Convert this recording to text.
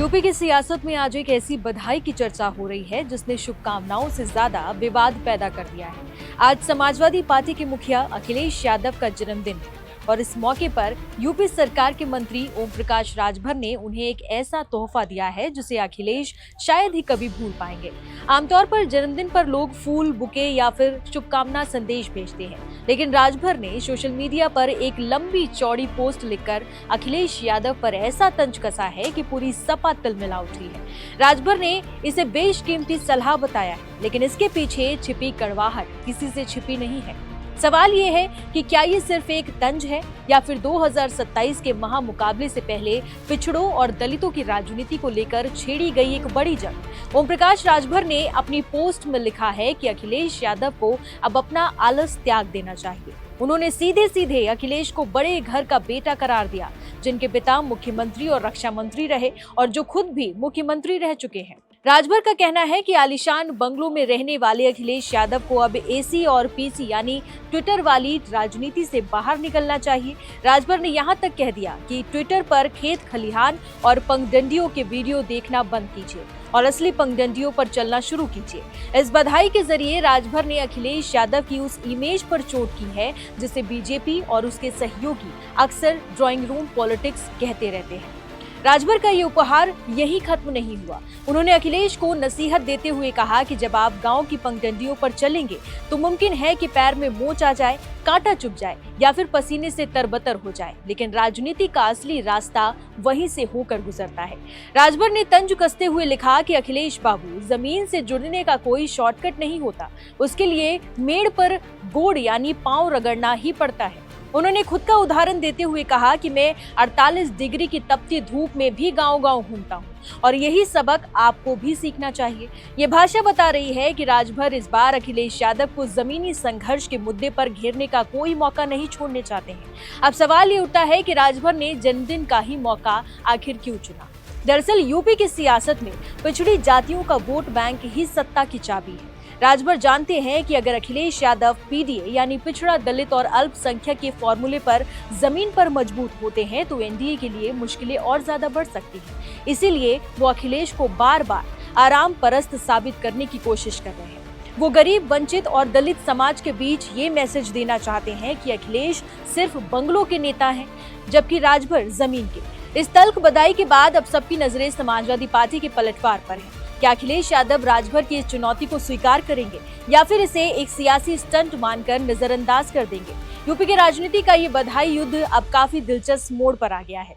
UP की सियासत में आज एक ऐसी बधाई की चर्चा हो रही है जिसने शुभकामनाओं से ज्यादा विवाद पैदा कर दिया है। आज समाजवादी पार्टी के मुखिया अखिलेश यादव का जन्मदिन है और इस मौके पर यूपी सरकार के मंत्री ओम प्रकाश राजभर ने उन्हें एक ऐसा तोहफा दिया है जिसे अखिलेश शायद ही कभी भूल पाएंगे। आमतौर पर जन्मदिन पर लोग फूल, बुके या फिर शुभकामना संदेश भेजते हैं, लेकिन राजभर ने सोशल मीडिया पर एक लंबी चौड़ी पोस्ट लिखकर अखिलेश यादव पर ऐसा तंज कसा है कि पूरी सपा तिलमिला उठी है। राजभर ने इसे बेशकीमती सलाह बताया है, लेकिन इसके पीछे छिपी कड़वाहट किसी से छिपी नहीं है। सवाल ये है कि क्या ये सिर्फ एक तंज है या फिर 2027 के महामुकाबले से पहले पिछड़ों और दलितों की राजनीति को लेकर छेड़ी गई एक बड़ी जंग। ओम प्रकाश राजभर ने अपनी पोस्ट में लिखा है कि अखिलेश यादव को अब अपना आलस त्याग देना चाहिए। उन्होंने सीधे सीधे अखिलेश को बड़े घर का बेटा करार दिया, जिनके पिता मुख्यमंत्री और रक्षा मंत्री रहे और जो खुद भी मुख्यमंत्री रह चुके हैं। राजभर का कहना है कि आलीशान बंगलों में रहने वाले अखिलेश यादव को अब एसी और पीसी यानी ट्विटर वाली राजनीति से बाहर निकलना चाहिए। राजभर ने यहां तक कह दिया कि ट्विटर पर खेत खलिहान और पंगडंडियों के वीडियो देखना बंद कीजिए और असली पंगडंडियों पर चलना शुरू कीजिए। इस बधाई के जरिए राजभर ने अखिलेश यादव की उस इमेज पर चोट की है जिसे बीजेपी और उसके सहयोगी अक्सर ड्राइंग रूम पॉलिटिक्स कहते रहते हैं। राजभर का ये उपहार यही खत्म नहीं हुआ। उन्होंने अखिलेश को नसीहत देते हुए कहा कि जब आप गांव की पंगडंडियों पर चलेंगे तो मुमकिन है कि पैर में मोच आ जाए, कांटा चुभ जाए या फिर पसीने से तरबतर हो जाए, लेकिन राजनीति का असली रास्ता वहीं से होकर गुजरता है। राजभर ने तंज कसते हुए लिखा कि अखिलेश बाबू, जमीन से जुड़ने का कोई शॉर्टकट नहीं होता, उसके लिए मेड़ पर गोड़ यानी पांव रगड़ना ही पड़ता है। उन्होंने खुद का उदाहरण देते हुए कहा कि मैं 48 डिग्री की तपती धूप में भी गांव-गांव घूमता हूं और यही सबक आपको भी सीखना चाहिए। ये भाषा बता रही है कि राजभर इस बार अखिलेश यादव को जमीनी संघर्ष के मुद्दे पर घेरने का कोई मौका नहीं छोड़ने चाहते हैं। अब सवाल ये उठता है कि राजभर ने जन्मदिन का ही मौका आखिर क्यों चुना। दरअसल यूपी की सियासत में पिछड़ी जातियों का वोट बैंक ही सत्ता की चाबी है। राजभर जानते हैं कि अगर अखिलेश यादव पीडीए यानी पिछड़ा, दलित और अल्पसंख्यक के फॉर्मूले पर जमीन पर मजबूत होते हैं तो एनडीए के लिए मुश्किलें और ज्यादा बढ़ सकती हैं। इसीलिए वो अखिलेश को बार बार आराम परस्त साबित करने की कोशिश कर रहे हैं। वो गरीब, वंचित और दलित समाज के बीच ये मैसेज देना चाहते हैं कि अखिलेश सिर्फ बंगलों के नेता हैं, जबकि राजभर जमीन के। इस तल्ख बधाई के बाद अब सबकी नजरें समाजवादी पार्टी के पलटवार पर हैं। क्या अखिलेश यादव राजभर की इस चुनौती को स्वीकार करेंगे या फिर इसे एक सियासी स्टंट मानकर नजरअंदाज कर देंगे? यूपी की राजनीति का ये बधाई युद्ध अब काफी दिलचस्प मोड़ पर आ गया है।